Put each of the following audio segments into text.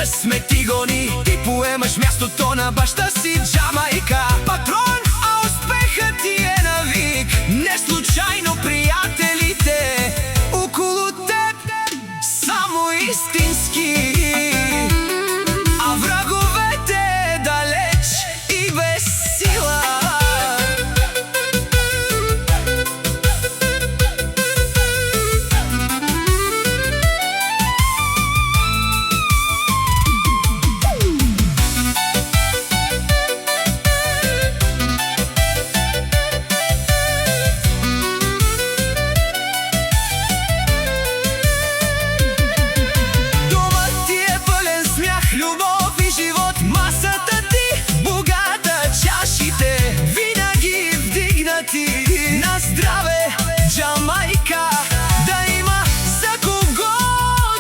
късмет ти гони, ти поемаш мястото на баща си Джамайка. Патрон, а успехът ти е навик. Не случайно приятелите около теб само истински, а враговете далеч и без сила. Любов и живот, масата ти богата, чашите винаги вдигнати. На здраве, Джамайка, да има за кого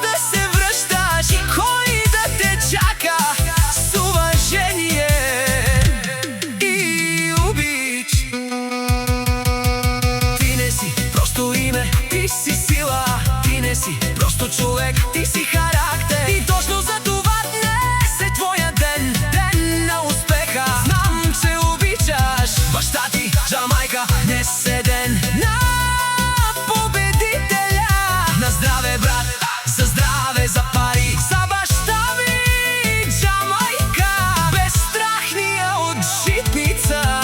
да се връщаш и кой да те чака с уважение и обич. Ти не си просто име, ти си сила. Ти не си просто човек, ти си характер. И точно за това баща ти, Джамайка, днес е ден на победителя. На здраве, брат, за здраве, за пари, за баща ми, Джамайка. Безстрахния от житница,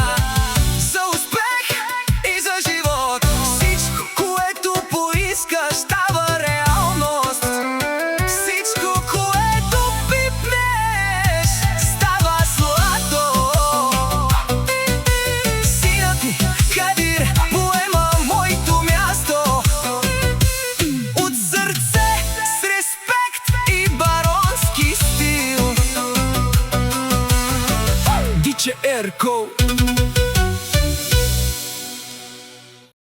за успех и за живот. Всичко, което поискаш, става реалност. Всичко, което пипнеш, става злато. Кадир поема моето място от сърце, с респект и баронски стил. Диче Ерко.